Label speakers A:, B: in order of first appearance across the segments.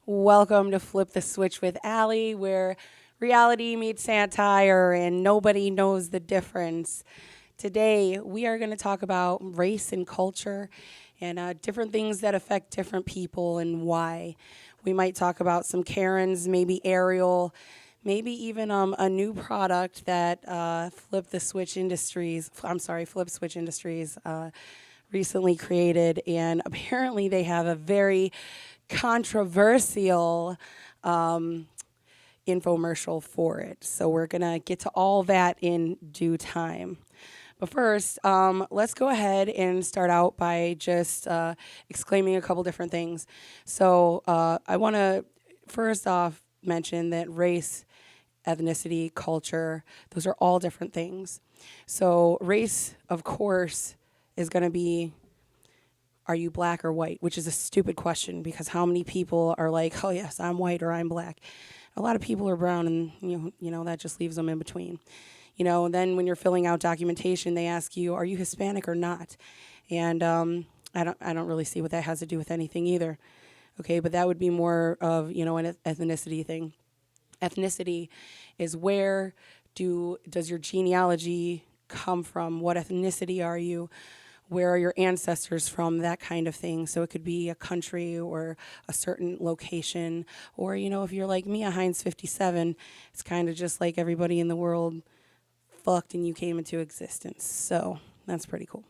A: Welcome to Flip the Switch with Allie, where reality meets satire and nobody knows the difference. Today, we are going to talk about race and culture and different things that affect different people and why. We might talk about some Karens, maybe Ariel, maybe even a new product that Flip Switch Industries recently created, and apparently they have a very controversial infomercial for it. So we're gonna get to all that in due time. But first, let's go ahead and start out by just exclaiming a couple different things. So I want to first off mention that race, ethnicity, culture, those are all different things. So race, of course, is going to be, are you black or white? Which is a stupid question because how many people are like, oh yes, I'm white or I'm black. A lot of people are brown, and that just leaves them in between. And then when you're filling out documentation, they ask you, are you Hispanic or not? And I don't really see what that has to do with anything either. Okay, but that would be more of an ethnicity thing. Ethnicity is where does your genealogy come from? What ethnicity are you? Where are your ancestors from? That kind of thing. So it could be a country or a certain location, or if you're like me, a Heinz 57, it's kind of just like everybody in the world fucked and you came into existence. So that's pretty cool.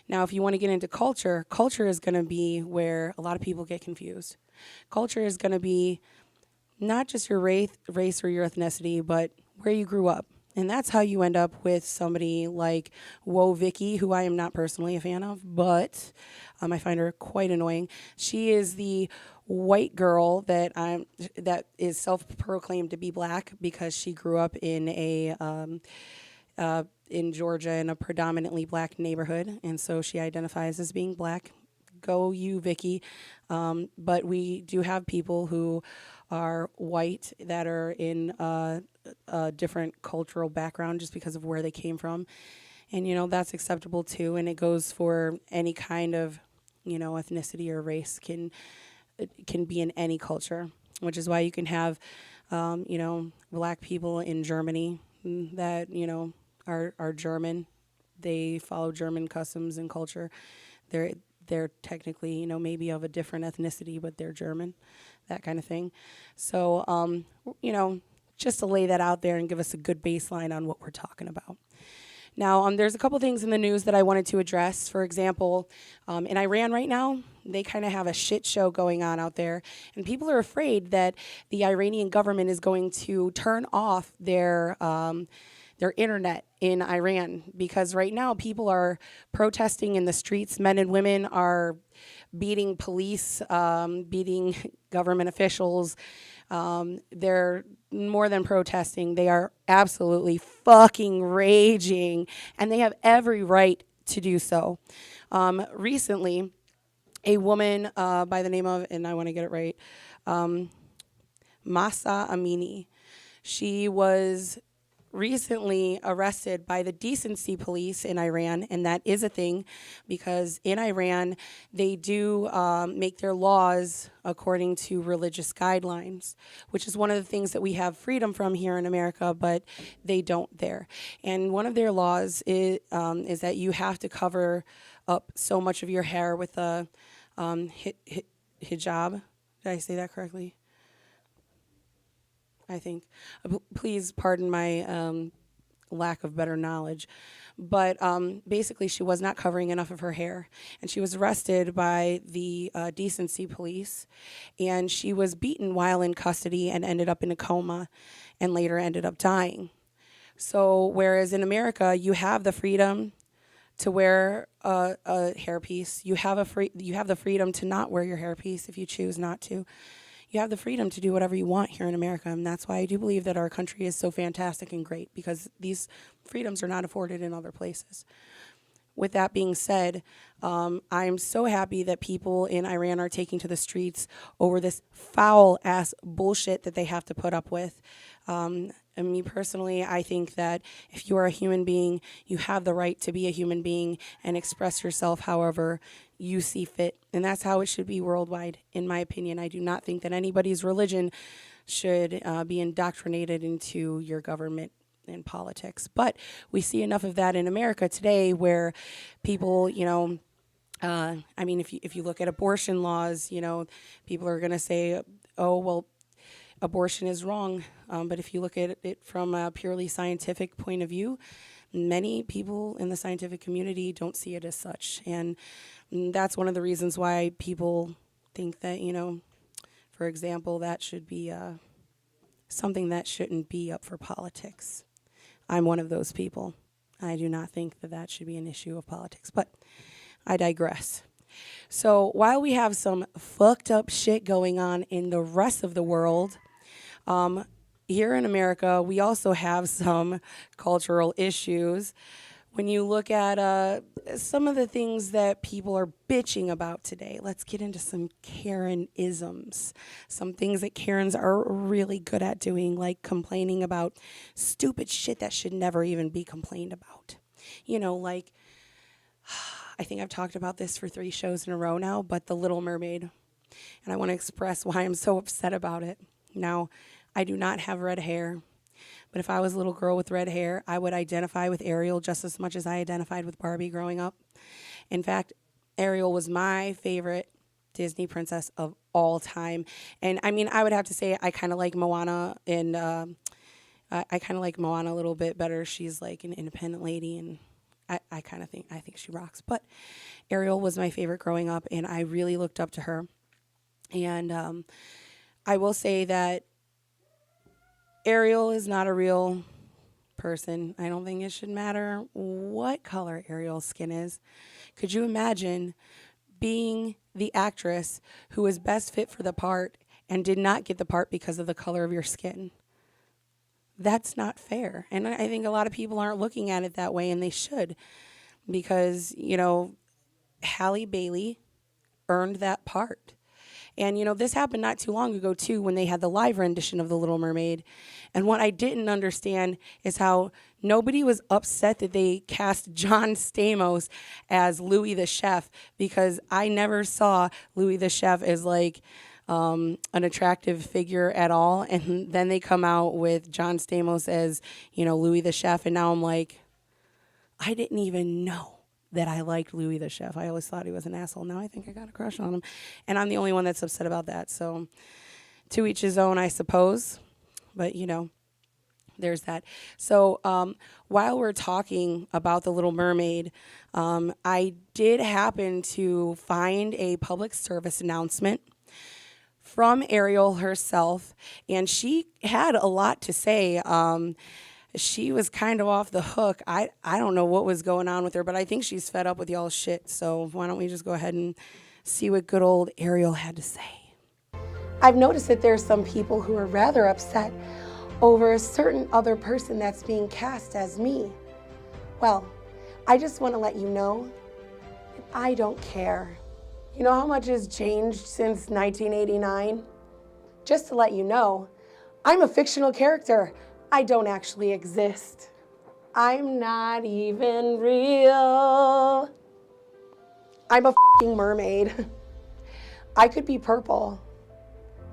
A: Now, if you want to get into culture, culture is going to be where a lot of people get confused. Culture is going to be not just your race or your ethnicity, but where you grew up. And that's how you end up with somebody like Woe Vicky, who I am not personally a fan of, but I find her quite annoying. She is the white girl that is self-proclaimed to be black because she grew up in Georgia in a predominantly black neighborhood, and so she identifies as being black. Go you, Vicky. But we do have people who are white that are in a different cultural background just because of where they came from. And, that's acceptable too. And it goes for any kind of, ethnicity or race can be in any culture, which is why you can have, black people in Germany that, are German. They follow German customs and culture. They're they're technically, maybe of a different ethnicity, but they're German, that kind of thing. So, just to lay that out there and give us a good baseline on what we're talking about. Now, there's a couple things in the news that I wanted to address. For example, in Iran right now, they kind of have a shit show going on out there, and people are afraid that the Iranian government is going to turn off their internet in Iran because right now people are protesting in the streets. Men and women are beating police, beating government officials. They're more than protesting. They are absolutely fucking raging, and they have every right to do so. Recently, a woman by the name of, and I want to get it right, Masa Amini, she was recently arrested by the decency police in Iran, and that is a thing because in Iran they do make their laws according to religious guidelines, which is one of the things that we have freedom from here in America, but they don't there. And one of their laws is that you have to cover up so much of your hair with a hijab. Did I say that correctly? I think. Please pardon my lack of better knowledge. But basically, she was not covering enough of her hair. And she was arrested by the decency police. And she was beaten while in custody and ended up in a coma and later ended up dying. So, whereas in America, you have the freedom to wear a hairpiece, you have the freedom to not wear your hairpiece if you choose not to. You have the freedom to do whatever you want here in America. And that's why I do believe that our country is so fantastic and great because these freedoms are not afforded in other places. With that being said, I'm so happy that people in Iran are taking to the streets over this foul ass bullshit that they have to put up with. And me personally, I think that if you are a human being, you have the right to be a human being and express yourself however you see fit. And that's how it should be worldwide, in my opinion. I do not think that anybody's religion should be indoctrinated into your government and politics. But we see enough of that in America today where people, I mean, if you look at abortion laws, people are going to say, oh, well, abortion is wrong. But if you look at it from a purely scientific point of view, many people in the scientific community don't see it as such. And that's one of the reasons why people think that, for example, that should be something that shouldn't be up for politics. I'm one of those people. I do not think that that should be an issue of politics, but I digress. So while we have some fucked up shit going on in the rest of the world, here in America, we also have some cultural issues. When you look at some of the things that people are bitching about today, let's get into some Karen-isms. Some things that Karens are really good at doing, like complaining about stupid shit that should never even be complained about. Like, I think I've talked about this for 3 shows in a row now, but The Little Mermaid. And I want to express why I'm so upset about it. Now, I do not have red hair. But if I was a little girl with red hair, I would identify with Ariel just as much as I identified with Barbie growing up. In fact, Ariel was my favorite Disney princess of all time. And I mean, I would have to say I kind of like Moana, and I kind of like Moana a little bit better. She's like an independent lady, and I think she rocks. But Ariel was my favorite growing up, and I really looked up to her. And I will say that Ariel is not a real person. I don't think it should matter what color Ariel's skin is. Could you imagine being the actress who was best fit for the part and did not get the part because of the color of your skin? That's not fair. And I think a lot of people aren't looking at it that way, and they should. Because, Halle Bailey earned that part. And, this happened not too long ago, too, when they had the live rendition of The Little Mermaid. And what I didn't understand is how nobody was upset that they cast John Stamos as Louis the Chef, because I never saw Louis the Chef as, like, an attractive figure at all. And then they come out with John Stamos as, Louis the Chef. And now I'm like, I didn't even know that I liked Louis the Chef. I always thought he was an asshole. Now I think I got a crush on him. And I'm the only one that's upset about that. So to each his own, I suppose. But, there's that. So while we're talking about The Little Mermaid, I did happen to find a public service announcement from Ariel herself. And she had a lot to say. She was kind of off the hook. I don't know what was going on with her, but I think she's fed up with y'all's shit. So why don't we just go ahead and see what good old Ariel had to say. I've noticed that there's some people who are rather upset over a certain other person that's being cast as me. Well, I just want to let you know that I don't care. You know how much has changed since 1989? Just to let you know, I'm a fictional character. I don't actually exist. I'm not even real. I'm a fucking mermaid. I could be purple.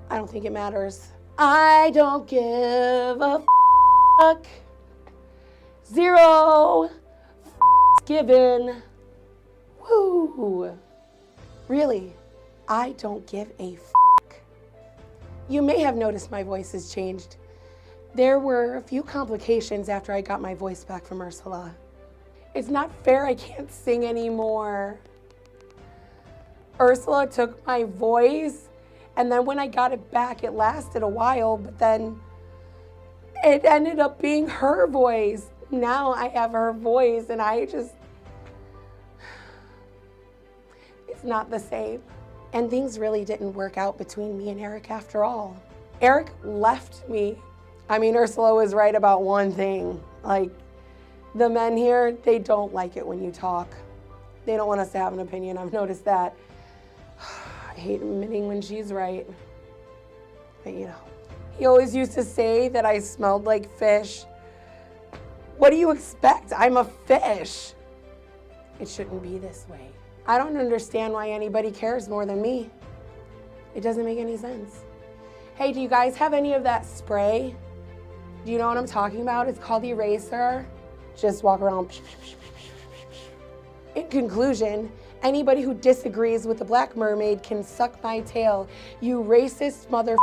A: I don't think it matters. I don't give a fuck. 0 given. Woo. Really, I don't give a fuck. You may have noticed my voice has changed. There were a few complications after I got my voice back from Ursula. It's not fair I can't sing anymore. Ursula took my voice, and then when I got it back, it lasted a while, but then it ended up being her voice. Now I have her voice, and it's not the same. And things really didn't work out between me and Eric after all. Eric left me. I mean, Ursula was right about one thing. Like, the men here, they don't like it when you talk. They don't want us to have an opinion. I've noticed that. I hate admitting when she's right. But, he always used to say that I smelled like fish. What do you expect? I'm a fish. It shouldn't be this way. I don't understand why anybody cares more than me. It doesn't make any sense. Hey, do you guys have any of that spray? Do you know what I'm talking about? It's called Eraser. Just walk around. In conclusion, anybody who disagrees with the Black Mermaid can suck my tail. You racist mother.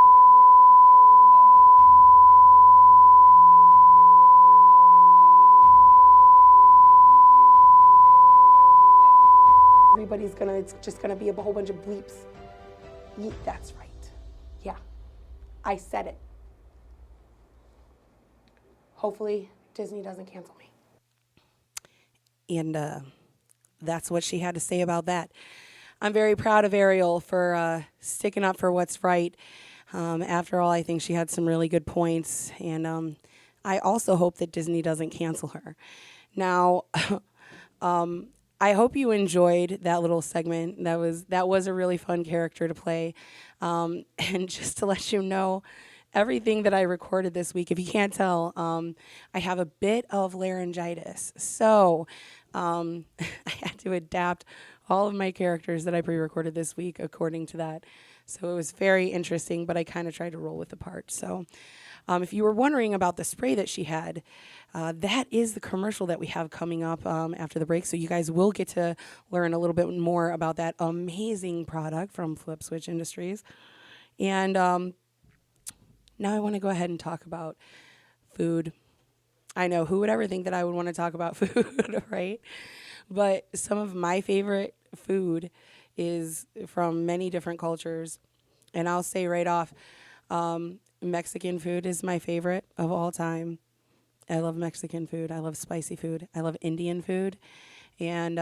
A: It's just gonna be a whole bunch of bleeps. That's right. Yeah, I said it. Hopefully, Disney doesn't cancel me. And that's what she had to say about that. I'm very proud of Ariel for sticking up for what's right. After all, I think she had some really good points, and I also hope that Disney doesn't cancel her. Now, I hope you enjoyed that little segment. That was a really fun character to play. And just to let you know, everything that I recorded this week, if you can't tell, I have a bit of laryngitis. So I had to adapt all of my characters that I pre-recorded this week according to that. So it was very interesting, but I kind of tried to roll with the part. So if you were wondering about the spray that she had, that is the commercial that we have coming up after the break. So you guys will get to learn a little bit more about that amazing product from Flip Switch Industries. And now I want to go ahead and talk about food. I know, who would ever think that I would want to talk about food, right? But some of my favorite food is from many different cultures. And I'll say right off, Mexican food is my favorite of all time. I love Mexican food. I love spicy food. I love Indian food. And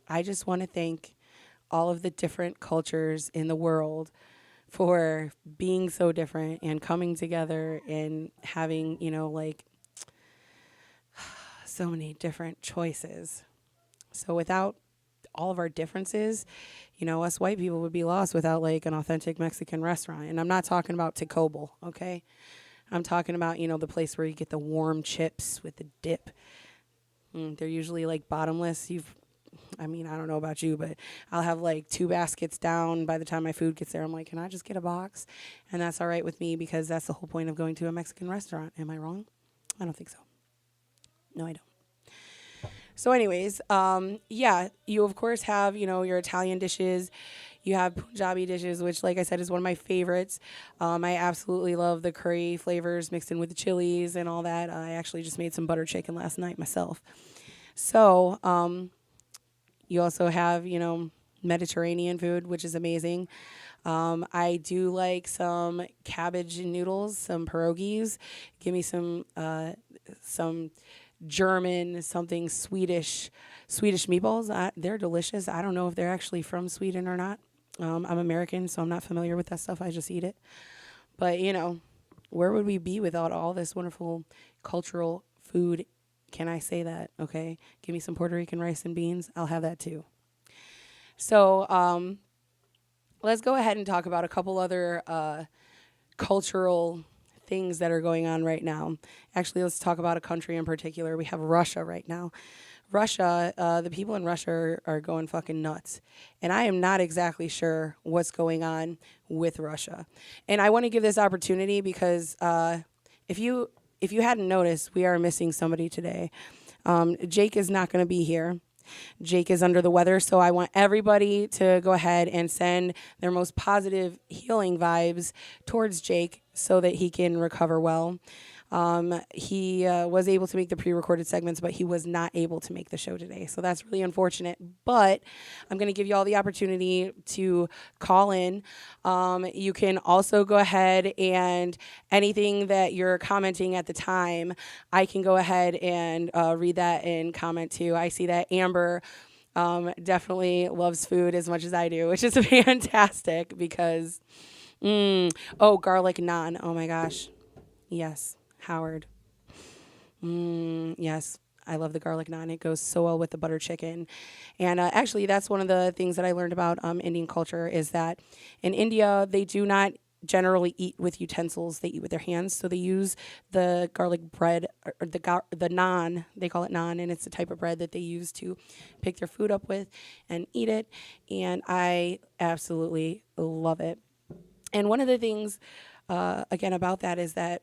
A: I just want to thank all of the different cultures in the world for being so different and coming together and having, so many different choices. So without all of our differences, us white people would be lost without like an authentic Mexican restaurant. And I'm not talking about Tacobal, okay? I'm talking about, the place where you get the warm chips with the dip. They're usually like bottomless. I don't know about you, but I'll have like 2 baskets down by the time my food gets there. I'm like, can I just get a box? And that's all right with me because that's the whole point of going to a Mexican restaurant. Am I wrong? I don't think so. No, I don't. So anyways, you of course have, your Italian dishes. You have Punjabi dishes, which, like I said, is one of my favorites. I absolutely love the curry flavors mixed in with the chilies and all that. I actually just made some butter chicken last night myself. So you also have, Mediterranean food, which is amazing. I do like some cabbage noodles, some pierogies. Give me some German, something Swedish meatballs. They're delicious. I don't know if they're actually from Sweden or not. I'm American, so I'm not familiar with that stuff. I just eat it. But, where would we be without all this wonderful cultural food? Can I say that? Okay. Give me some Puerto Rican rice and beans. I'll have that too. So let's go ahead and talk about a couple other cultural things that are going on right now. Actually, let's talk about a country in particular. We have Russia right now. Russia, the people in Russia are going fucking nuts. And I am not exactly sure what's going on with Russia. And I want to give this opportunity because if you hadn't noticed, we are missing somebody today. Jake is not going to be here. Jake is under the weather, so I want everybody to go ahead and send their most positive healing vibes towards Jake so that he can recover well. He was able to make the pre-recorded segments, but he was not able to make the show today. So that's really unfortunate. But I'm going to give you all the opportunity to call in. You can also go ahead and anything that you're commenting at the time, I can go ahead and read that and comment too. I see that Amber definitely loves food as much as I do, which is fantastic because, garlic naan. Oh my gosh. Yes. Howard. Yes, I love the garlic naan. It goes so well with the butter chicken. And actually, that's one of the things that I learned about Indian culture is that in India, they do not generally eat with utensils. They eat with their hands. So they use the garlic bread or the naan. They call it naan, and it's the type of bread that they use to pick their food up with and eat it. And I absolutely love it. And one of the things, again, about that is that,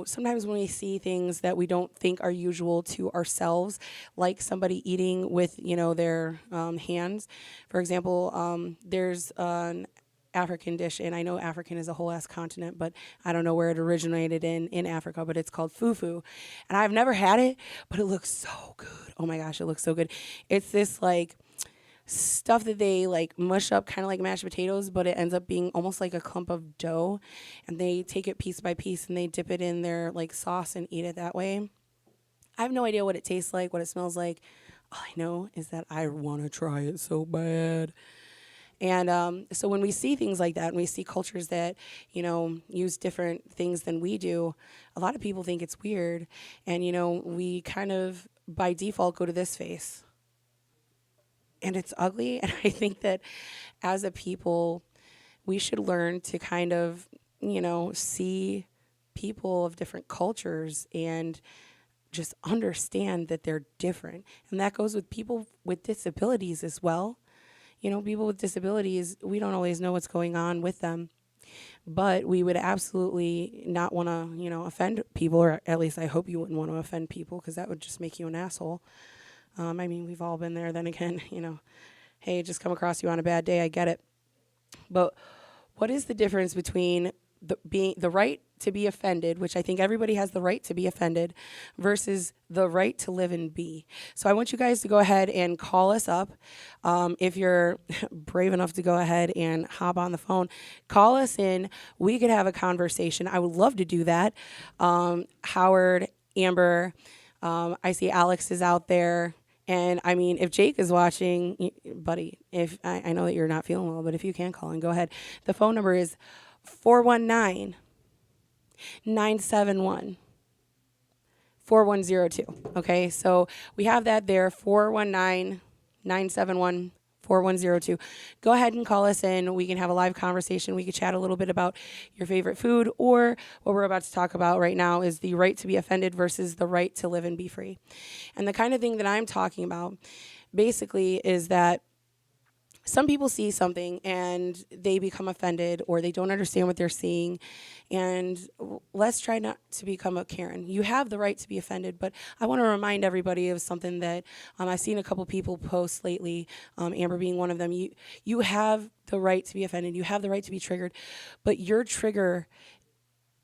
A: sometimes when we see things that we don't think are usual to ourselves, like somebody eating with, their hands. For example, there's an African dish, and I know African is a whole ass continent, but I don't know where it originated in Africa, but it's called fufu. And I've never had it, but it looks so good. Oh my gosh, it looks so good. It's this like stuff that they like mush up kind of like mashed potatoes, but it ends up being almost like a clump of dough, and they take it piece by piece and they dip it in their like sauce and eat it that way. I have no idea what it tastes like, what it smells like. All I know is that I want to try it so bad. And so when we see things like that, and we see cultures that, use different things than we do, a lot of people think it's weird. And, we kind of by default go to this face. And it's ugly. And I think that as a people, we should learn to kind of, see people of different cultures and just understand that they're different. And that goes with people with disabilities as well. People with disabilities, we don't always know what's going on with them, but we would absolutely not want to, offend people, or at least I hope you wouldn't want to offend people because that would just make you an asshole. I mean, we've all been there. Then again, hey, just come across you on a bad day. I get it. But what is the difference between the right to be offended, which I think everybody has the right to be offended, versus the right to live and be? So I want you guys to go ahead and call us up. If you're brave enough to go ahead and hop on the phone, call us in. We could have a conversation. I would love to do that. Howard, Amber, I see Alex is out there. And I mean, if Jake is watching, buddy, if I know that you're not feeling well, but if you can call in, go ahead. The phone number is 419-971-4102. Okay, so we have that there, 419-971-4102. Go ahead and call us in. We can have a live conversation. We can chat a little bit about your favorite food, or what we're about to talk about right now is the right to be offended versus the right to live and be free. And the kind of thing that I'm talking about basically is that some people see something and they become offended, or they don't understand what they're seeing. And let's try not to become a Karen. You have the right to be offended, but I want to remind everybody of something that I've seen a couple people post lately, Amber being one of them. You have the right to be offended. You have the right to be triggered, but your trigger,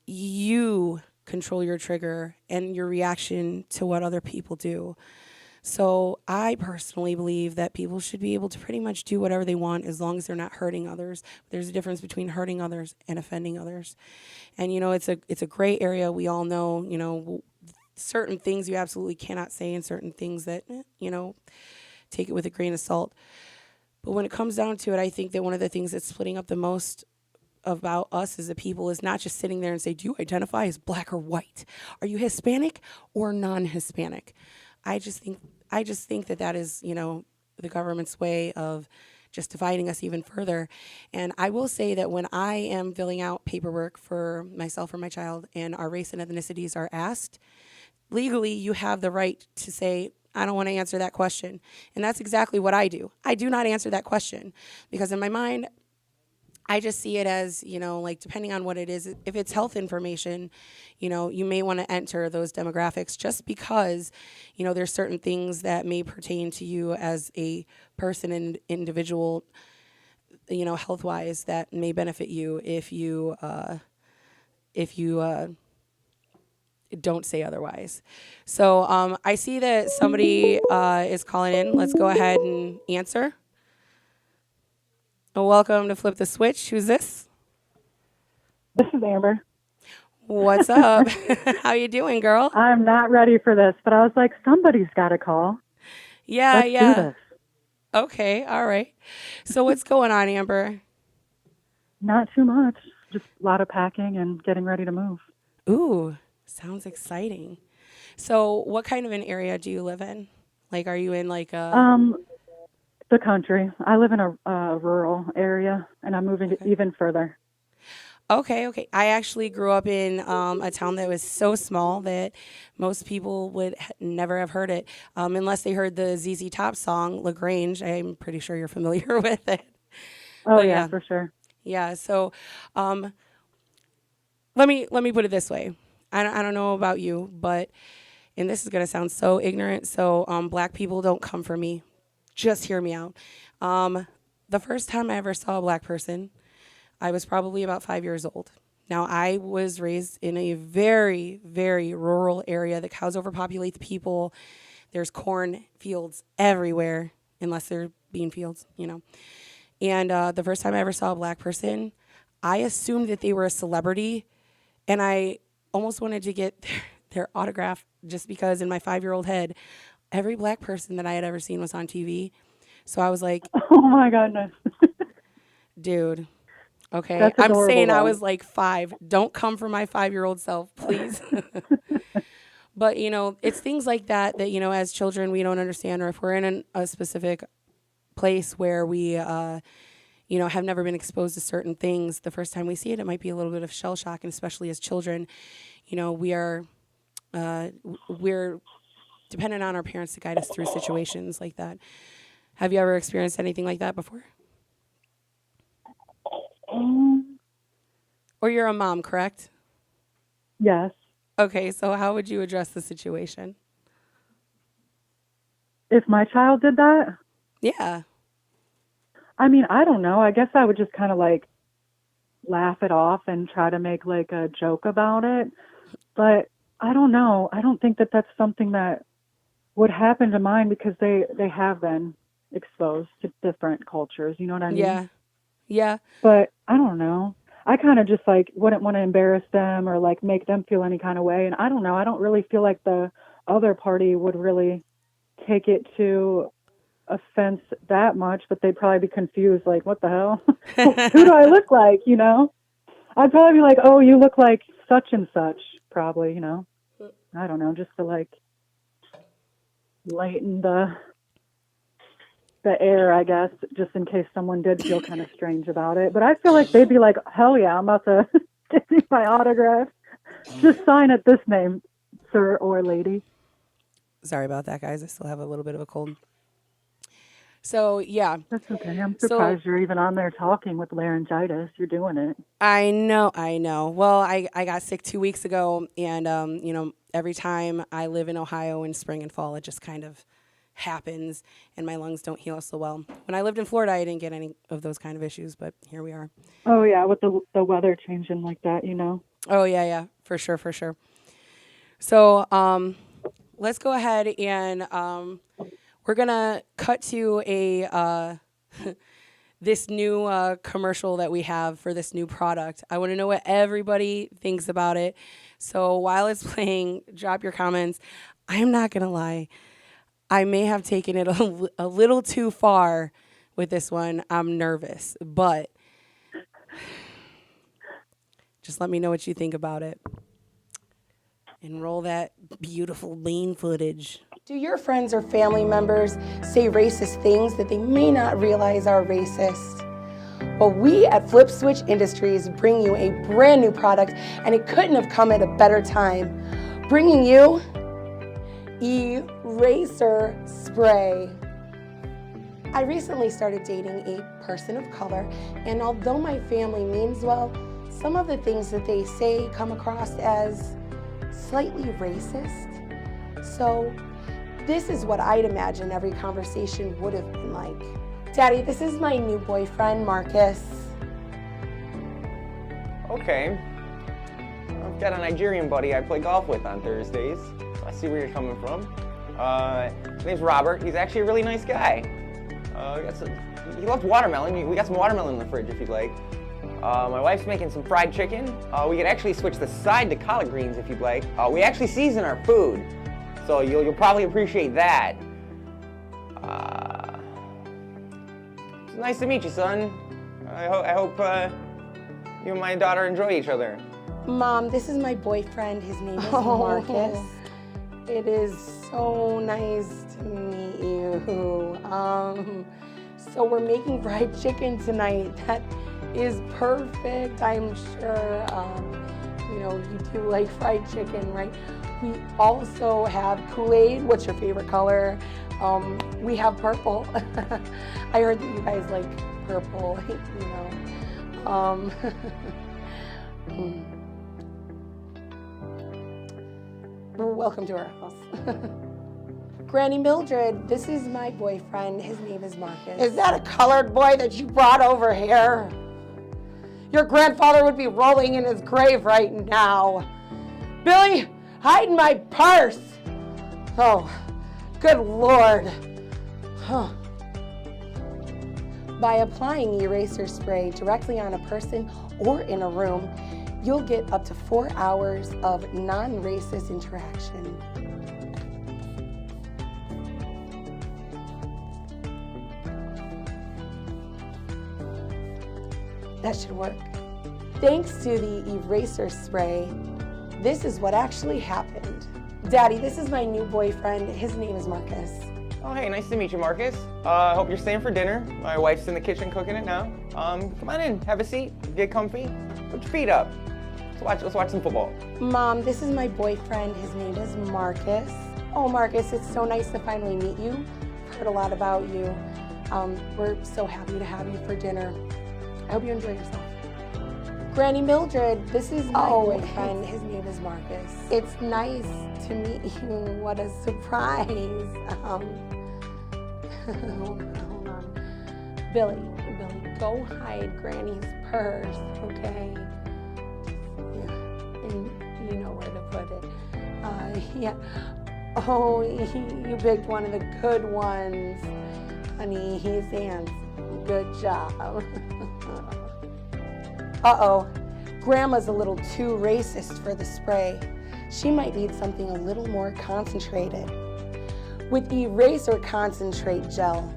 A: you control your trigger and your reaction to what other people do. So I personally believe that people should be able to pretty much do whatever they want as long as they're not hurting others. There's a difference between hurting others and offending others. And, it's a gray area. We all know, certain things you absolutely cannot say and certain things that, take it with a grain of salt. But when it comes down to it, I think that one of the things that's splitting up the most about us as a people is not just sitting there and say, do you identify as black or white? Are you Hispanic or non-Hispanic? I just think that is, the government's way of just dividing us even further. And I will say that when I am filling out paperwork for myself or my child and our race and ethnicities are asked, legally you have the right to say, I don't want to answer that question. And that's exactly what I do. I do not answer that question because in my mind, I just see it as, depending on what it is, if it's health information, you may want to enter those demographics just because, there's certain things that may pertain to you as a person and individual, health-wise that may benefit you if you don't say otherwise. So I see that somebody is calling in. Let's go ahead and answer. Welcome to Flip the Switch. Who's this?
B: This is Amber.
A: What's up? How you doing, girl?
B: I'm not ready for this, but I was like, somebody's got to call.
A: Yeah.
B: Let's do this.
A: Okay, all right. So what's going on, Amber?
B: Not too much. Just a lot of packing and getting ready to move.
A: Ooh, sounds exciting. So what kind of an area do you live in? Like, are you in like a...
B: The country. I live in a rural area, and I'm moving even further.
A: Okay, okay. I actually grew up in a town that was so small that most people would never have heard it unless they heard the ZZ Top song "Lagrange." I'm pretty sure you're familiar with it.
B: Oh
A: But
B: yeah,
A: yeah,
B: for sure.
A: yeah. So um, let me put it this way. I don't know about you, but and this is gonna sound so ignorant. So black people don't come for me. Just hear me out. Um, the first time I ever saw a black person, I was probably about 5 years old. Now, I was raised in a very, very rural area. The cows overpopulate the people. There's corn fields everywhere, unless they're bean fields, you know. And the first time I ever saw a black person, I assumed that they were a celebrity, and I almost wanted to get their autograph just because in my 5-year-old head, every black person that I had ever seen was on TV. So I was like,
B: Oh my goodness.
A: dude, okay.
B: That's
A: I'm
B: adorable
A: saying I
B: though.
A: was like 5. Don't come for my 5-year-old self, please. But, it's things like that that, as children, we don't understand, or if we're in a specific place where we, have never been exposed to certain things, the first time we see it, it might be a little bit of shell shock, and especially as children, we are, we're dependent on our parents to guide us through situations like that. Have you ever experienced anything like that before?
B: Um,
A: Or you're a mom, correct?
B: yes.
A: Okay, so how would you address the situation?
B: If my child did that,
A: Yeah.
B: I mean, I don't know. I guess I would just kind of like laugh it off and try to make like a joke about it. But I don't know. I don't think that that's something that would happen to mine because they have been exposed to different cultures. You know what I mean?
A: Yeah. Yeah.
B: But I don't know. I kind of just like wouldn't want to embarrass them or like make them feel any kind of way. And I don't know. I don't really feel like the other party would really take it to offense that much, but they'd probably be confused, like, what the hell? Who do I look like? I'd probably be like, oh, you look like such and such, probably. I don't know, just to like lighten the air, I guess, just in case someone did feel kind of strange about it. But I feel like they'd be like, hell yeah, I'm about to give you my autograph. Just sign it this name, sir or lady.
A: Sorry about that, guys. I still have a little bit of a cold. So, yeah.
B: That's okay. I'm
A: So,
B: surprised you're even on there talking with laryngitis. You're doing it.
A: I know, I know. Well, I got sick 2 weeks ago, and, every time I live in Ohio in spring and fall, it just kind of happens, and my lungs don't heal so well. When I lived in Florida, I didn't get any of those kind of issues, but here we are.
B: Oh yeah, with the weather changing like that.
A: Oh, yeah, yeah, for sure, for sure. So, let's go ahead and we're gonna cut to a this new commercial that we have for this new product. I want to know what everybody thinks about it. So while it's playing, drop your comments. I am not gonna lie, I may have taken it a little too far with this one. I'm nervous, but just let me know what you think about it. And roll that beautiful lean footage. Do your friends or family members say racist things that they may not realize are racist? Well, we at Flip Switch Industries bring you a brand new product, and it couldn't have come at a better time. Bringing you Eraser Spray. I recently started dating a person of color, and although my family means well, some of the things that they say come across as slightly racist. So this is what I'd imagine every conversation would have been like. Daddy, this is my new boyfriend, Marcus.
C: Okay. I've got a Nigerian buddy I play golf with on Thursdays. I see where you're coming from. His name's Robert. He's actually a really nice guy. He loves watermelon. We got some watermelon in the fridge if you'd like. My wife's making some fried chicken. We could actually switch the side to collard greens if you'd like. We actually season our food, so you'll probably appreciate that. It's nice to meet you, son. I hope you and my daughter enjoy each other.
A: Mom, this is my boyfriend. His name is Marcus. It is so nice to meet you. So we're making fried chicken tonight. is perfect, I'm sure. You do like fried chicken, right? We also have Kool-Aid. What's your favorite color? We have purple. I heard that you guys like purple, Welcome to our house. Granny Mildred, this is my boyfriend. His name is Marcus.
D: Is that a colored boy that you brought over here? Your grandfather would be rolling in his grave right now. Billy, hide my purse. Oh, good Lord. Huh.
A: By applying eraser spray directly on a person or in a room, you'll get up to 4 hours of non-racist interaction. That should work. Thanks to the eraser spray, this is what actually happened. Daddy, this is my new boyfriend. His name is Marcus.
C: Oh, hey, nice to meet you, Marcus. Hope you're staying for dinner. My wife's in the kitchen cooking it now. Come on in, have a seat, get comfy, put your feet up. Let's watch some football.
A: Mom, this is my boyfriend. His name is Marcus. Oh, Marcus, it's so nice to finally meet you. I've heard a lot about you. We're so happy to have you for dinner. I hope you enjoy yourself. Granny Mildred, this is my boyfriend. His name is Marcus. It's nice to meet you. What a surprise. Hold on. Billy, go hide Granny's purse, okay? Yeah, and you know where to put it. Yeah. Oh, you picked one of the good ones. Honey, he's hands. Good job. Uh-oh, Grandma's a little too racist for the spray. She might need something a little more concentrated. With eraser concentrate gel,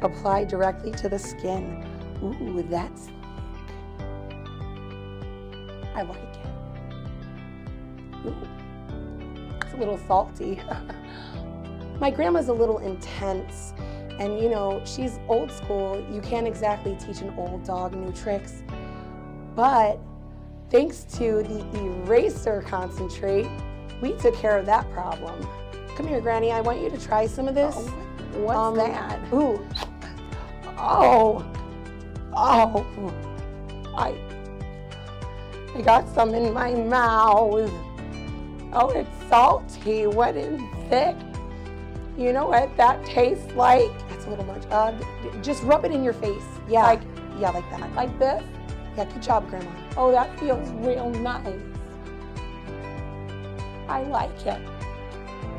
A: apply directly to the skin. Ooh, that's thick. I like it. Ooh, it's a little salty. My grandma's a little intense. And she's old school. You can't exactly teach an old dog new tricks. But thanks to the eraser concentrate, we took care of that problem. Come here, Granny, I want you to try some of this.
D: What's that?
A: Ooh. I got some in my mouth. Oh, it's salty, wet and thick. You know what that tastes like? That's a little much. Just rub it in your face. Yeah. Like that. Like this? Yeah, good job, Grandma. Oh, that feels real nice. I like it.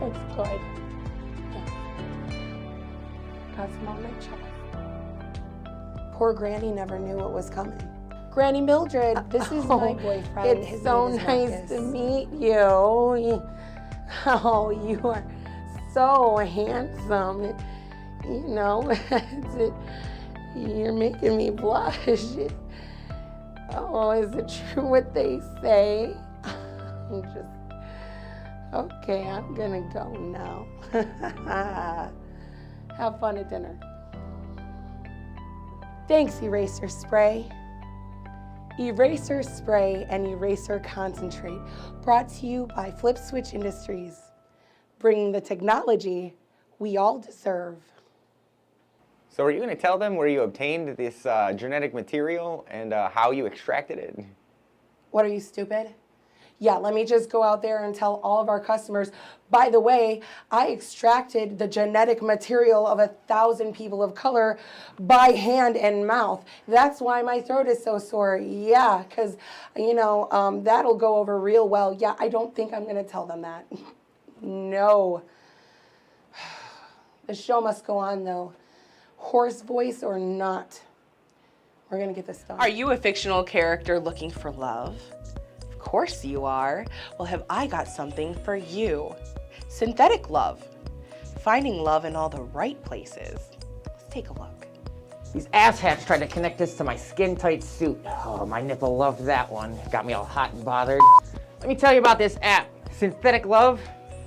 A: It's good. Yeah. Got some on my chest. Poor Granny never knew what was coming. Granny Mildred, this is my boyfriend.
D: It's
A: His
D: so
A: name is
D: nice
A: Marcus.
D: to meet you. Oh, you are so handsome. You're making me blush. Oh, is it true what they say? Okay, I'm gonna go now.
A: Have fun at dinner. Thanks, eraser spray. Eraser spray and eraser concentrate, brought to you by Flip Switch Industries, bringing the technology we all deserve.
C: So are you going to tell them where you obtained this genetic material and how you extracted it?
A: What, are you stupid? Yeah, let me just go out there and tell all of our customers, by the way, I extracted the genetic material of 1,000 people of color by hand and mouth. That's why my throat is so sore. Yeah, because, that'll go over real well. Yeah, I don't think I'm going to tell them that. No. The show must go on, though. Hoarse voice or not, we're going to get this done.
E: Are you a fictional character looking for love? Of course you are. Well, have I got something for you? Synthetic love. Finding love in all the right places. Let's take a look.
F: These asshats tried to connect this to my skin-tight suit. Oh, my nipple loved that one. Got me all hot and bothered. Let me tell you about this app, Synthetic Love.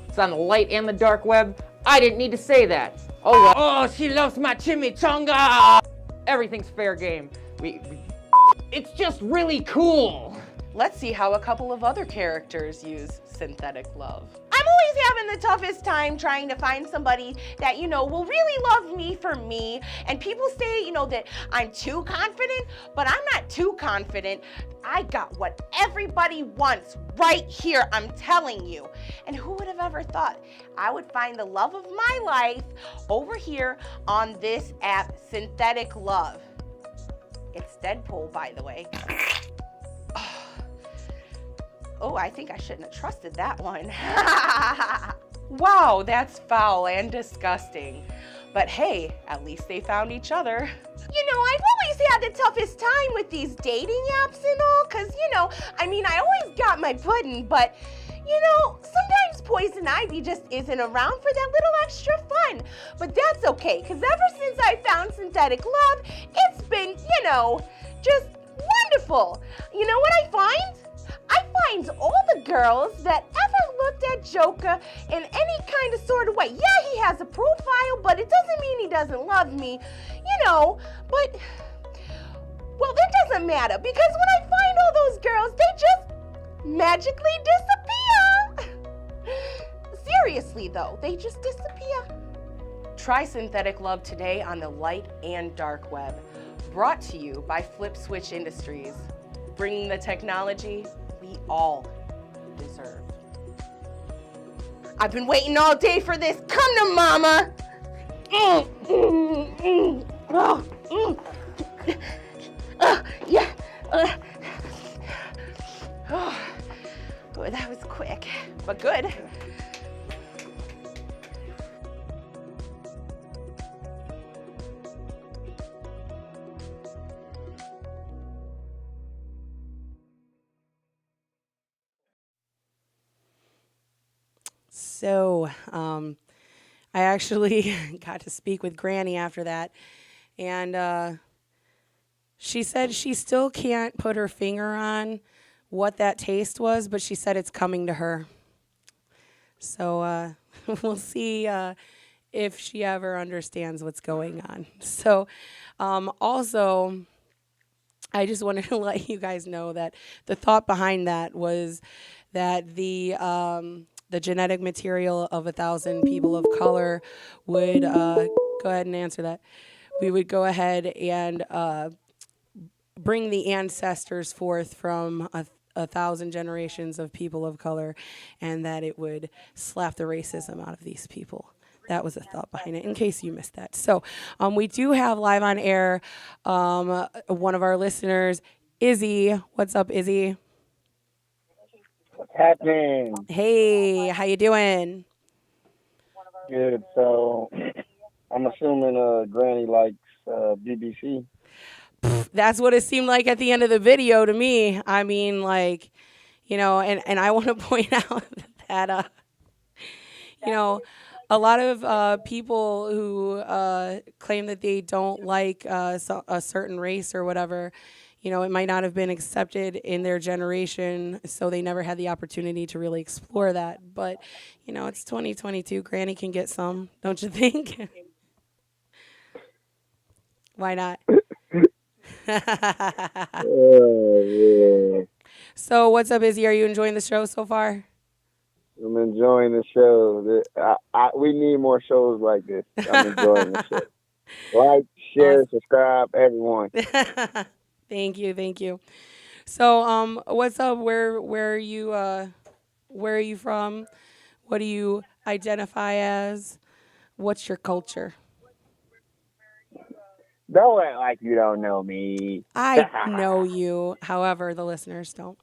F: It's on the light and the dark web. I didn't need to say that. Oh, she loves my chimichanga! Everything's fair game. It's just really cool.
E: Let's see how a couple of other characters use synthetic love. I'm always having the toughest time trying to find somebody that, will really love me for me. And people say, that I'm too confident, but I'm not too confident. I got what everybody wants right here, I'm telling you. And who would have ever thought I would find the love of my life over here on this app, Synthetic Love? It's Deadpool, by the way. Oh, I think I shouldn't have trusted that one. Wow, that's foul and disgusting. But hey, at least they found each other. I've always had the toughest time with these dating apps and all, because, I always got my pudding, but, sometimes poison ivy just isn't around for that little extra fun. But that's okay, because ever since I found Synthetic Love, it's been, just wonderful. You know what I find? I find all the girls that ever looked at Joker in any kind of sort of way. Yeah, he has a profile, but it doesn't mean he doesn't love me, but, well, that doesn't matter, because when I find all those girls, they just magically disappear. Seriously, though, they just disappear. Try Synthetic Love today on the light and dark web. Brought to you by Flip Switch Industries, bringing the technology we all deserve.
D: I've been waiting all day for this. Come to mama. Yeah.
E: Oh, that was quick, but good.
A: So, I actually got to speak with Granny after that, and she said she still can't put her finger on what that taste was, but she said it's coming to her. So we'll see if she ever understands what's going on. So also, I just wanted to let you guys know that the thought behind that was that the genetic material of 1,000 people of color would go ahead and answer that. We would go ahead and bring the ancestors forth from 1,000 generations of people of color, and that it would slap the racism out of these people. That was the thought behind it, in case you missed that. So we do have live on air one of our listeners, Izzy. What's up, Izzy?
G: What's happening?
A: Hey, how you doing?
G: Good. So I'm assuming Granny likes BBC.
A: That's what it seemed like at the end of the video to me. I mean, like, and I want to point out that, a lot of people who claim that they don't like a certain race or whatever, it might not have been accepted in their generation, so they never had the opportunity to really explore that. But, it's 2022. Granny can get some, don't you think? Why not?
G: Yeah.
A: So what's up, Izzy? Are you enjoying the show so far?
G: I'm enjoying the show. We need more shows like this. I'm enjoying the show. Like, share, subscribe, everyone.
A: Thank you. So, what's up? Where are you from? What do you identify as? What's your culture?
G: Don't act like you don't know me.
A: I know you. However, the listeners don't.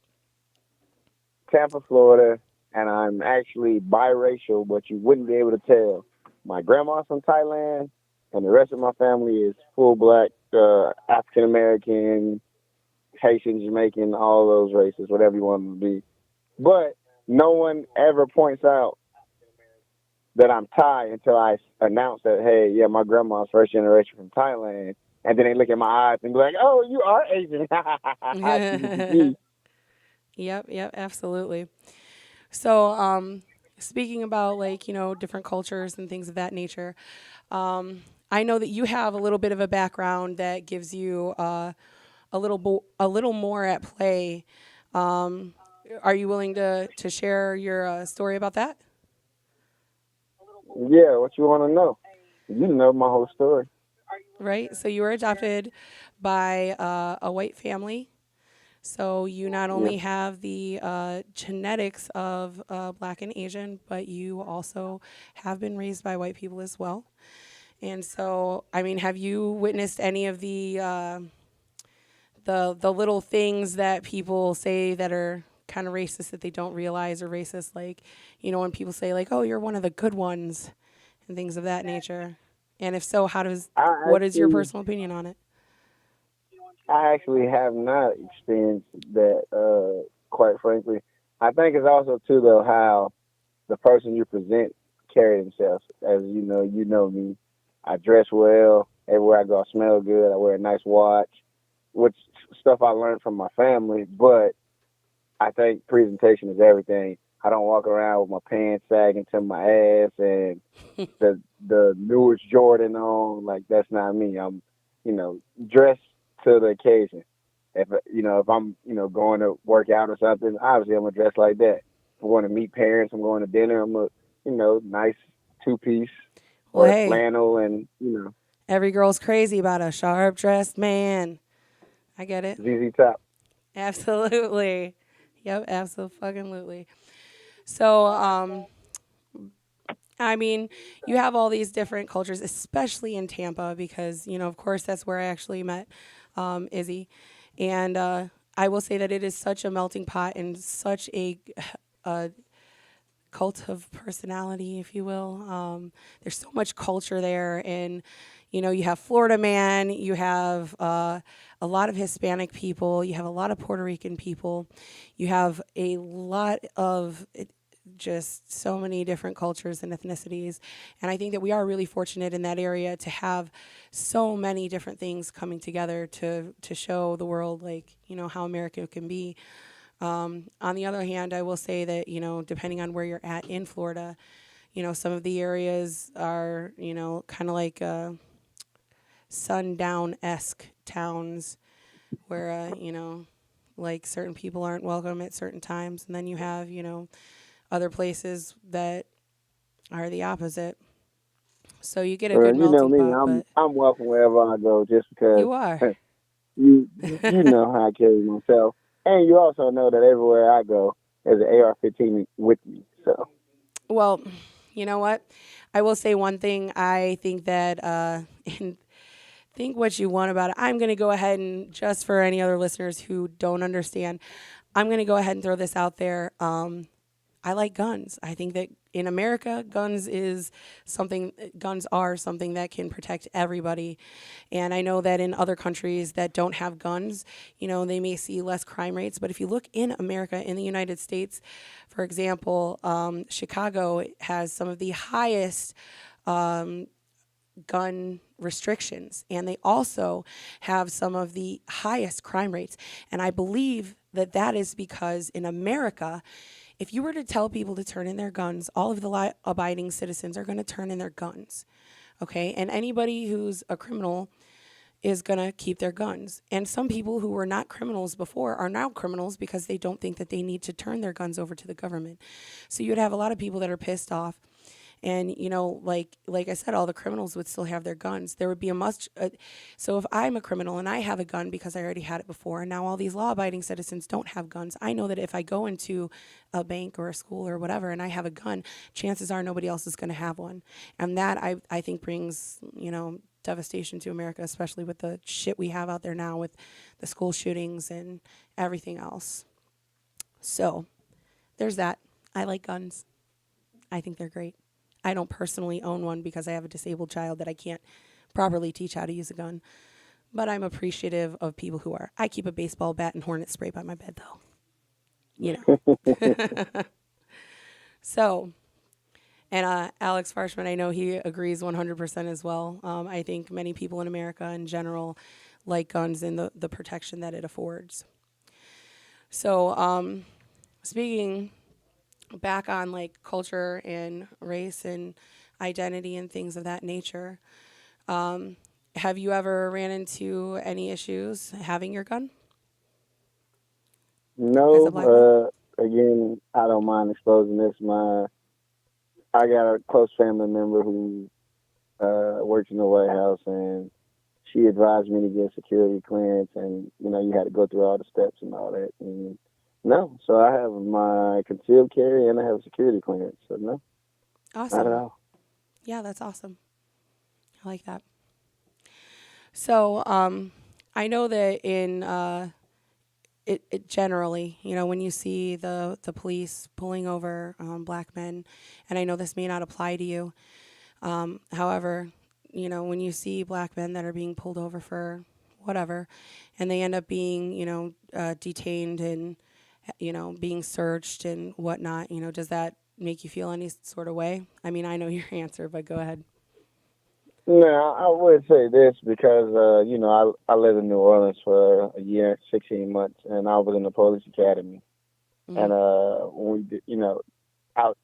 G: Tampa, Florida, and I'm actually biracial, but you wouldn't be able to tell. My grandma's from Thailand, and the rest of my family is full black, African American, Haitian, Jamaican, all those races, whatever you want them to be. But no one ever points out that I'm Thai until I announce that, hey, yeah, my grandma's first generation from Thailand. And then they look at my eyes and be like, oh, you are Asian.
A: Yep, absolutely. So, speaking about different cultures and things of that nature, I I know that you have a little bit of a background that gives you a little more at play. Are you willing to share your story about that?
G: Yeah, what you want to know? You know my whole story.
A: Right. So you were adopted by a white family. So you not
G: Yeah.
A: only have the genetics of Black and Asian, but you also have been raised by white people as well. And so, I mean, have you witnessed any of the little things that people say that are kind of racist that they don't realize are racist? Like, when people say like, "Oh, you're one of the good ones," and things of that nature. And if so,
G: I
A: what is your
G: actually,
A: personal opinion on it?
G: I actually have not experienced that. Quite frankly, I think it's also too though how the person you present carry themselves. As you know me. I dress well. Everywhere I go, I smell good. I wear a nice watch, which stuff I learned from my family. But I think presentation is everything. I don't walk around with my pants sagging to my ass and the newest Jordan on. Like that's not me. I'm, dressed to the occasion. If I'm going to work out or something, obviously I'm gonna dress like that. If I'm going to meet parents, I'm going to dinner. I'm a nice 2 piece
A: Well,
G: or a
A: hey,
G: flannel and
A: every girl's crazy about a sharp dressed man. I get it.
G: ZZ Top.
A: Absolutely. Yep, absolutely. So, I mean, you have all these different cultures, especially in Tampa, because, of course, that's where I actually met Izzy. And I will say that it is such a melting pot and such a cult of personality, if you will. There's so much culture there, and you have Florida man, you have a lot of Hispanic people, you have a lot of Puerto Rican people, you have a lot of just so many different cultures and ethnicities, and I think that we are really fortunate in that area to have so many different things coming together to show the world, like how America can be. On the other hand, I will say that, depending on where you're at in Florida, some of the areas are, kind of like sundown-esque towns where, like certain people aren't welcome at certain times. And then you have, other places that are the opposite. So you get a
G: Well,
A: good
G: you know
A: melting
G: me.
A: pot,
G: I'm
A: but
G: I'm welcome wherever I go, just because
A: you are.
G: you know how I carry myself, and you also know that everywhere I go, there's an AR-15 with me. So
A: Well, you know what? I will say one thing. I think that, and think what you want about it. I'm going to go ahead and, just for any other listeners who don't understand, I'm going to go ahead and throw this out there. I like guns. I think that in America, guns are something that can protect everybody. And I know that in other countries that don't have guns, they may see less crime rates. But if you look in America, in the United States, for example, Chicago has some of the highest gun restrictions, and they also have some of the highest crime rates. And I believe that that is because in America, if you were to tell people to turn in their guns, all of the abiding citizens are going to turn in their guns. Okay? And anybody who's a criminal is going to keep their guns. And some people who were not criminals before are now criminals because they don't think that they need to turn their guns over to the government. So you'd have a lot of people that are pissed off. And like I said, all the criminals would still have their guns. There would be so if I'm a criminal and I have a gun because I already had it before, and now all these law-abiding citizens don't have guns, I know that if I go into a bank or a school or whatever and I have a gun, chances are nobody else is going to have one. And that I think brings devastation to America, especially with the shit we have out there now with the school shootings and everything else. So there's that. I like guns. I think they're great. I don't personally own one because I have a disabled child that I can't properly teach how to use a gun. But I'm appreciative of people who are. I keep a baseball bat and hornet spray by my bed, though. So, and Alex Farshman, I know he agrees 100% as well. I think many people in America in general like guns and the protection that it affords. So, speaking back on like culture and race and identity and things of that nature. Have you ever ran into any issues having your gun as a black man?
G: No, again, I don't mind exposing this. I got a close family member who works in the White House, and she advised me to get security clearance, and you had to go through all the steps and all that. And no, so I have my concealed carry and I have security clearance. So no, not at
A: Awesome.
G: all.
A: Yeah, that's awesome. I like that. So, I know that in it generally, when you see the police pulling over black men, and I know this may not apply to you. However, when you see black men that are being pulled over for whatever, and they end up being, detained and, being searched and whatnot, does that make you feel any sort of way? I mean, I know your answer, but go ahead.
G: No, I would say this because I lived in New Orleans for a year, 16 months, and I was in the police academy.
A: Hmm.
G: And when we did, out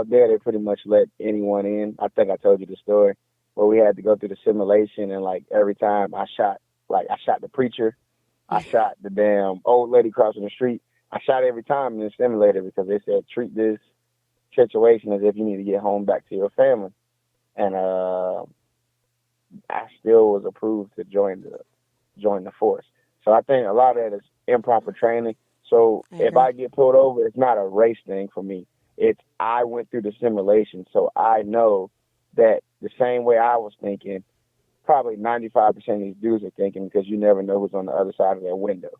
G: there they pretty much let anyone in. I think I told you the story where we had to go through the simulation, and like every time I shot the preacher, I shot the damn old lady crossing the street. I shot every time in the simulator because they said treat this situation as if you need to get home back to your family. And I still was approved to join the force. So I think a lot of that is improper training. So
A: I
G: if
A: agree.
G: I get pulled over, it's not a race thing for me. It's I went through the simulation, so I know that the same way I was thinking, probably 95% of these dudes are thinking because you never know who's on the other side of their window,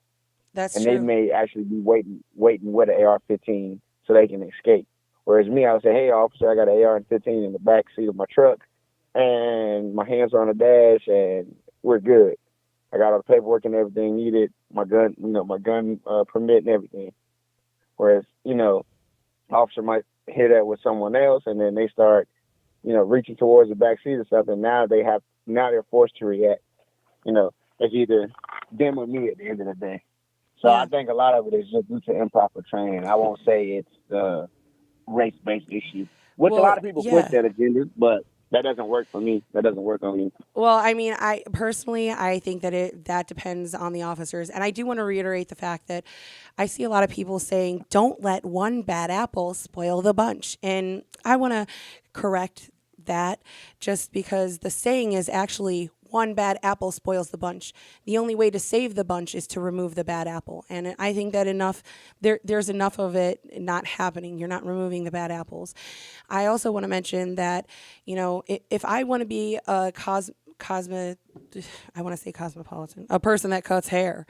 A: That's
G: and they
A: true.
G: may actually be waiting with an AR-15 so they can escape. Whereas me, I would say, "Hey, officer, I got an AR-15 in the back seat of my truck, and my hands are on the dash, and we're good. I got all the paperwork and everything needed, my gun, my gun permit and everything." Whereas, officer might hear that with someone else, and then they start, reaching towards the back seat or something. Now they're forced to react. It's either them or me at the end of the day. So I
A: Yeah.
G: think a lot of it is just due to improper training. I won't say it's the race-based issue, which a
A: Well,
G: lot of people push
A: yeah.
G: that agenda, but that doesn't work for me. That doesn't work on me.
A: Well, I mean, I personally, I think that depends on the officers, and I do want to reiterate the fact that I see a lot of people saying, "Don't let one bad apple spoil the bunch," and I want to correct that, just because the saying is actually one bad apple spoils the bunch. The only way to save the bunch is to remove the bad apple, and I think that there's enough of it not happening. You're not removing the bad apples. I also want to mention that, if I want to be a cosmo, I want to say cosmopolitan, a person that cuts hair.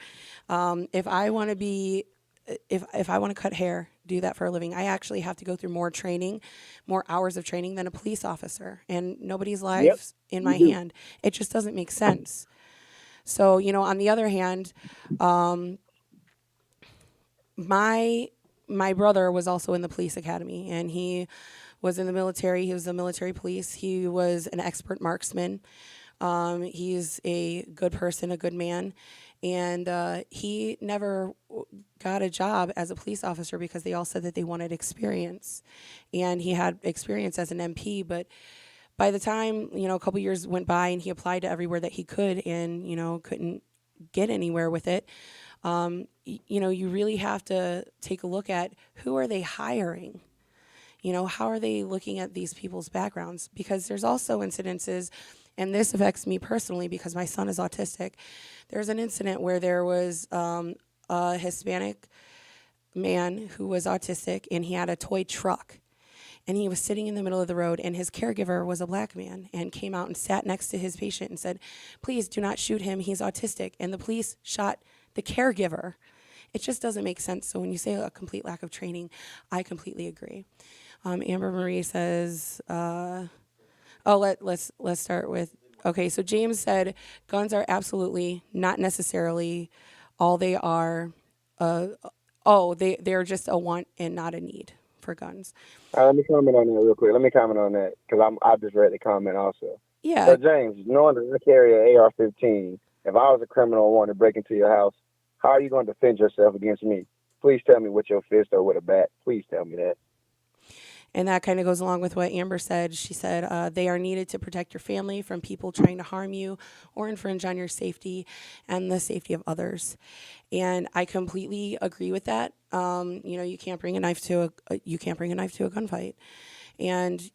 A: If I want to be, if I want to cut hair, do that for a living, I actually have to go through more training, more hours of training than a police officer, and nobody's
G: Yep,
A: lives in
G: you
A: my
G: do.
A: hand. It just doesn't make sense. So, on the other hand, um, my my brother was also in the police academy, and he was in the military. He was a military police. He was an expert marksman. He's a good person, a good man, and he never got a job as a police officer because they all said that they wanted experience, and he had experience as an MP. But by the time a couple years went by, and he applied to everywhere that he could, and couldn't get anywhere with it. You really have to take a look at who are they hiring. How are they looking at these people's backgrounds? Because there's also incidences, and this affects me personally because my son is autistic. There's an incident where there was a Hispanic man who was autistic, and he had a toy truck. And he was sitting in the middle of the road, and his caregiver was a black man and came out and sat next to his patient and said, "Please do not shoot him. He's autistic." And the police shot the caregiver. It just doesn't make sense. So when you say a complete lack of training, I completely agree. Amber Marie says, let's start with, okay, so James said guns are absolutely not necessarily all they are. They're just a want and not a need for guns.
G: Let me comment on that real quick. Let me comment on that because I just read the comment also.
A: Yeah.
G: So James, knowing that I carry an AR-15, if I was a criminal and wanted to break into your house, how are you going to defend yourself against me? Please tell me with your fist or with a bat. Please tell me that.
A: And that kind of goes along with what Amber said. She said, they are needed to protect your family from people trying to harm you or infringe on your safety and the safety of others. And I completely agree with that. You can't bring a knife to a gunfight. And,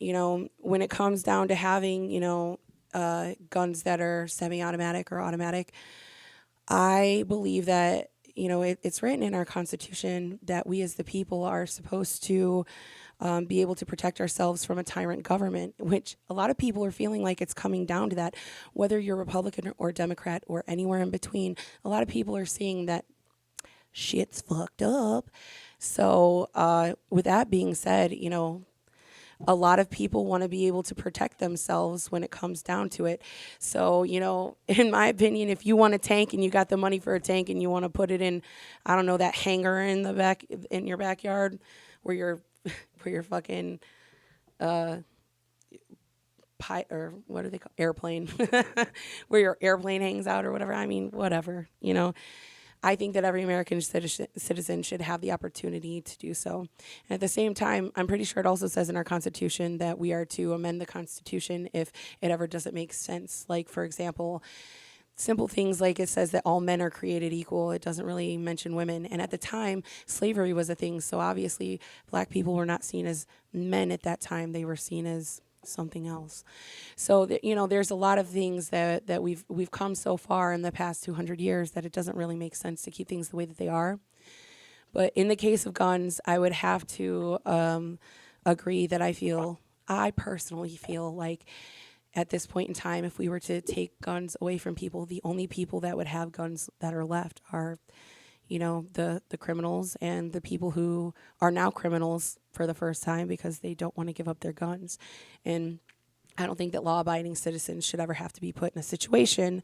A: when it comes down to having, guns that are semi-automatic or automatic, I believe that, it's written in our Constitution that we as the people are supposed to be able to protect ourselves from a tyrant government, which a lot of people are feeling like it's coming down to that. Whether you're Republican or Democrat or anywhere in between, a lot of people are seeing that shit's fucked up. So with that being said, a lot of people want to be able to protect themselves when it comes down to it. So, in my opinion, if you want a tank and you got the money for a tank and you want to put it in, I don't know, that hangar in the back in your backyard where your fucking or what do they call airplane where your airplane hangs out or whatever. I mean, whatever, I think that every American citizen should have the opportunity to do so. And at the same time, I'm pretty sure it also says in our Constitution that we are to amend the Constitution if it ever doesn't make sense. Like, for example, simple things like it says that all men are created equal. It doesn't really mention women. And at the time, slavery was a thing. So obviously, black people were not seen as men at that time. They were seen as something else. So there's a lot of things that we've come so far in the past 200 years that it doesn't really make sense to keep things the way that they are. But in the case of guns, I would have to agree that I personally feel like at this point in time, if we were to take guns away from people, the only people that would have guns that are left are the criminals and the people who are now criminals for the first time because they don't want to give up their guns. And I don't think that law-abiding citizens should ever have to be put in a situation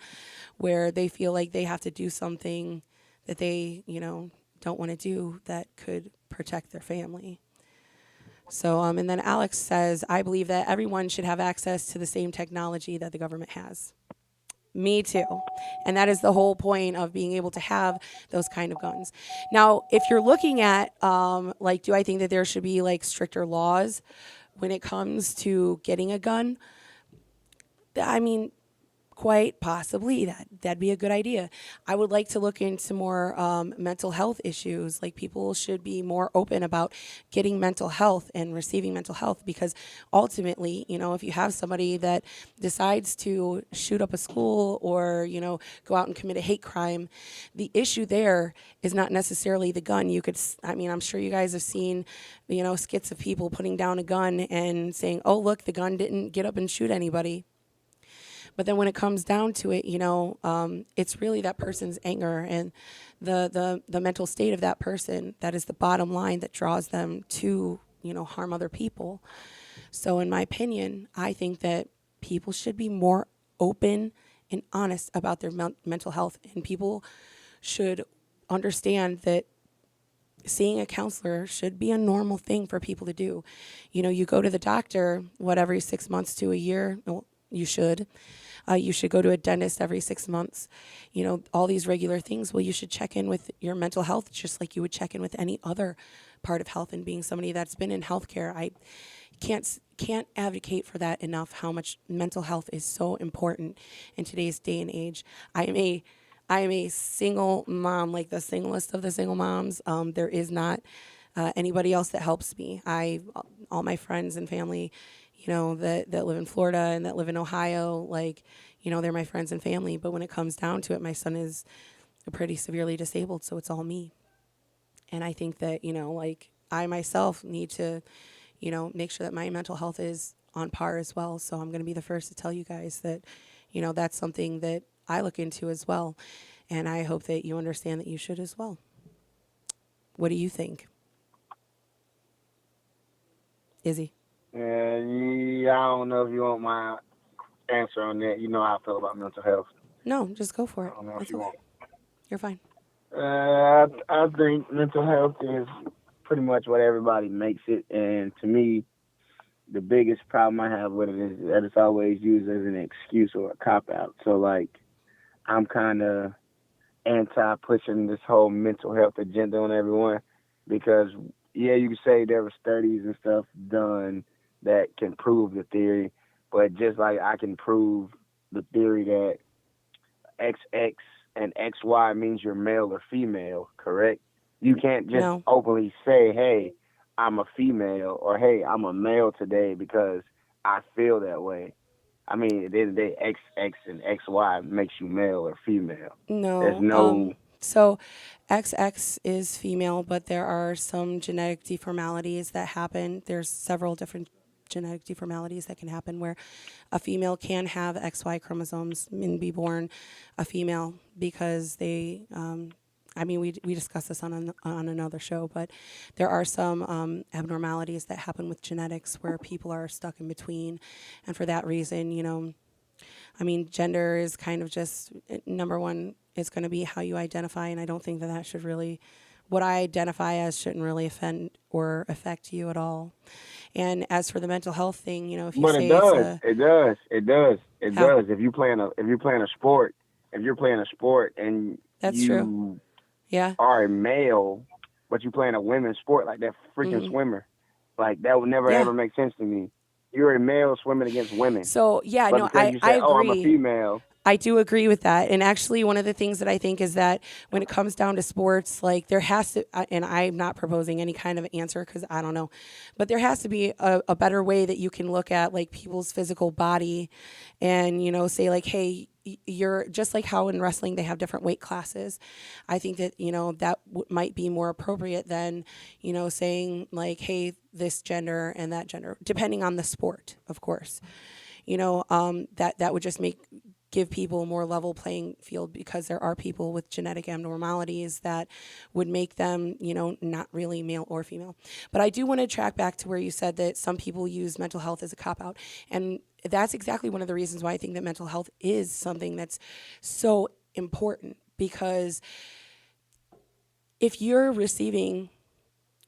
A: where they feel like they have to do something that they, don't want to do that could protect their family. So, and then Alex says, I believe that everyone should have access to the same technology that the government has. Me too. And that is the whole point of being able to have those kind of guns. Now, if you're looking at, do I think that there should be stricter laws when it comes to getting a gun? I mean, quite possibly that'd be a good idea. I would like to look into more mental health issues. Like, people should be more open about getting mental health and receiving mental health, because ultimately, if you have somebody that decides to shoot up a school or, go out and commit a hate crime, the issue there is not necessarily the gun. I'm sure you guys have seen, skits of people putting down a gun and saying, oh, look, the gun didn't get up and shoot anybody. But then when it comes down to it, it's really that person's anger and the mental state of that person that is the bottom line that draws them to, harm other people. So in my opinion, I think that people should be more open and honest about their mental health, and people should understand that seeing a counselor should be a normal thing for people to do. You go to the doctor, every 6 months to a year? Well, you should. You should go to a dentist every 6 months. All these regular things. Well, you should check in with your mental health just like you would check in with any other part of health. And being somebody that's been in healthcare, I can't advocate for that enough, how much mental health is so important in today's day and age. I am a single mom, like the singlest of the single moms. There is not anybody else that helps me. All my friends and family, that live in Florida and that live in Ohio, they're my friends and family. But when it comes down to it, my son is pretty severely disabled, so it's all me. And I think that, I myself need to, make sure that my mental health is on par as well. So I'm going to be the first to tell you guys that, that's something that I look into as well. And I hope that you understand that you should as well. What do you think? Izzy?
G: Yeah, I don't know if you want my answer on that. You know how I feel about mental health.
A: No, just go for it.
G: I don't know
A: That's
G: if you
A: okay.
G: want.
A: You're fine.
G: I think mental health is pretty much what everybody makes it. And to me, the biggest problem I have with it is that it's always used as an excuse or a cop-out. So, I'm kind of anti-pushing this whole mental health agenda on everyone, because yeah, you can say there were studies and stuff done that can prove the theory, but just like I can prove the theory that XX and XY means you're male or female, correct? You can't just
A: No.
G: openly say, hey, I'm a female, or hey, I'm a male today because I feel that way. I mean, at the end of the day, XX and XY makes you male or female. There's
A: No.
G: no.
A: So XX is female, but there are some genetic deformalities that happen. There's several different genetic deformalities that can happen where a female can have XY chromosomes and be born a female because they, I mean, we discussed this on another show, but there are some abnormalities that happen with genetics where people are stuck in between. And for that reason, you know, I mean, gender is kind of just, number one, is going to be how you identify, and I don't think that that should really, what I identify as shouldn't really offend or affect you at all. And as for the mental health thing, you know, if you
G: But
A: say
G: it does. It
A: How?
G: does. If you're playing a sport, and
A: That's
G: you
A: true. Yeah.
G: are a male, but you playing a women's sport like that freaking swimmer, like that would never
A: Yeah.
G: ever make sense to me. You're a male swimming against women,
A: So yeah,
G: but
A: no,
G: because you say,
A: I
G: "Oh, I'm a
A: agree.
G: female,"
A: I do agree with that. And actually, one of the things that I think is that when it comes down to sports, like there has to, and I'm not proposing any kind of answer because I don't know, but there has to be a better way that you can look at like people's physical body and, you know, say like, hey, you're just like how in wrestling they have different weight classes. I think that, you know, that might be more appropriate than, you know, saying like, hey, this gender and that gender, depending on the sport, of course. You know, that would just give people a more level playing field because there are people with genetic abnormalities that would make them, you know, not really male or female. But I do want to track back to where you said that some people use mental health as a cop-out. And that's exactly one of the reasons why I think that mental health is something that's so important because if you're receiving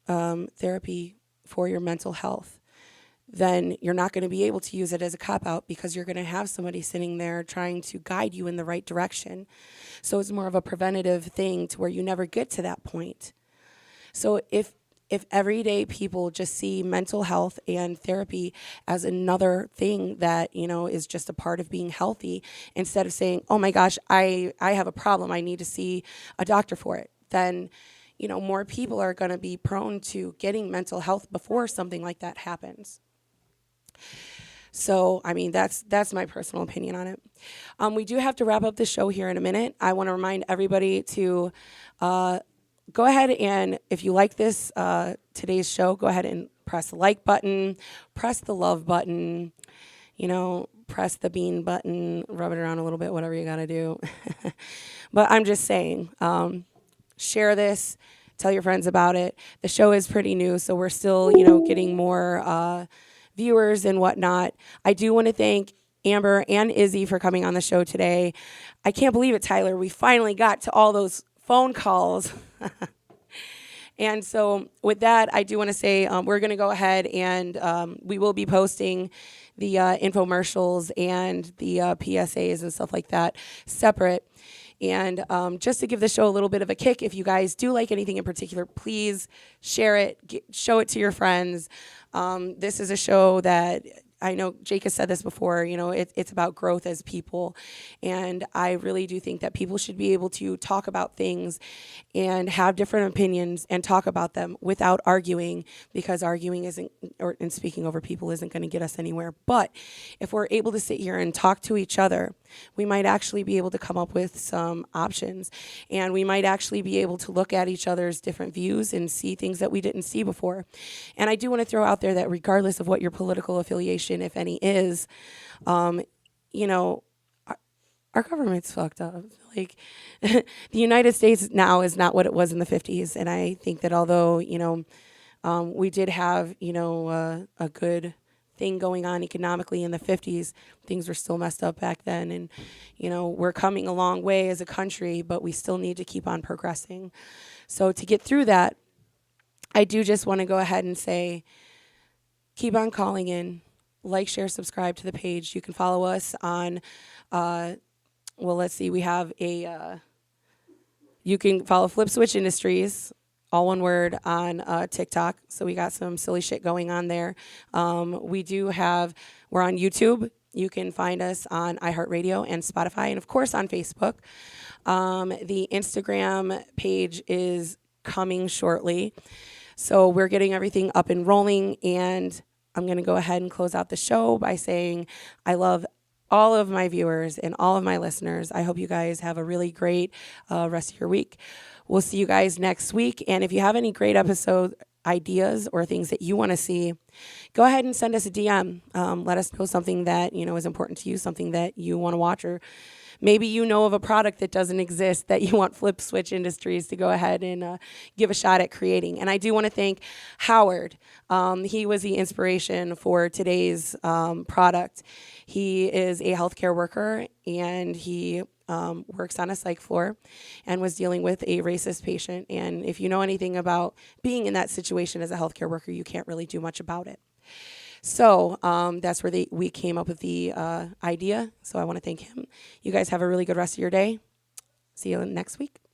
A: therapy for your mental health, then you're not going to be able to use it as a cop-out because you're going to have somebody sitting there trying to guide you in the right direction. So it's more of a preventative thing to where you never get to that point. So if everyday people just see mental health and therapy as another thing that, you know, is just a part of being healthy, instead of saying, oh my gosh, I have a problem, I need to see a doctor for it, then, you know, more people are going to be prone to getting mental health before something like that happens. So, I mean, that's my personal opinion on it. We do have to wrap up the show here in a minute. I want to remind everybody to go ahead and, if you like this, today's show, go ahead and press the like button, press the love button, you know, press the bean button, rub it around a little bit, whatever you got to do. But I'm just saying, share this, tell your friends about it. The show is pretty new, so we're still, you know, getting more viewers and whatnot. I do want to thank Amber and Izzy for coming on the show today. I can't believe it, Tyler. We finally got to all those phone calls. And so with that, I do want to say we're going to go ahead and we will be posting the infomercials and the PSAs and stuff like that separate. And just to give the show a little bit of a kick, if you guys do like anything in particular, please share it, show it to your friends. This is a show that I know Jake has said this before, you know, it's about growth as people. And I really do think that people should be able to talk about things and have different opinions and talk about them without arguing, because arguing and speaking over people isn't going to get us anywhere. But if we're able to sit here and talk to each other, we might actually be able to come up with some options. And we might actually be able to look at each other's different views and see things that we didn't see before. And I do want to throw out there that regardless of what your political affiliation, if any, is, you know, our government's fucked up. Like, the United States now is not what it was in the 50s. And I think that although, you know, we did have, you know, a good thing going on economically in the 50s, things were still messed up back then. And, you know, we're coming a long way as a country, but we still need to keep on progressing. So to get through that, I do just want to go ahead and say, keep on calling in, like, share, subscribe to the page. You can follow us on, well, let's see, we have a, you can follow Flip Switch Industries all one word, on TikTok. So we got some silly shit going on there. We're on YouTube. You can find us on iHeartRadio and Spotify, and of course on Facebook. The Instagram page is coming shortly. So we're getting everything up and rolling, and I'm going to go ahead and close out the show by saying I love all of my viewers and all of my listeners. I hope you guys have a really great rest of your week. We'll see you guys next week. And if you have any great episode ideas or things that you want to see, go ahead and send us a DM. Let us know something that is important to you, something that you want to watch, or maybe you know of a product that doesn't exist that you want Flip Switch Industries to go ahead and give a shot at creating. And I do want to thank Howard. He was the inspiration for today's product. He is a healthcare worker, and he works on a psych floor and was dealing with a racist patient. And if you know anything about being in that situation as a healthcare worker, you can't really do much about it. So that's where we came up with the idea. So I want to thank him. You guys have a really good rest of your day. See you next week.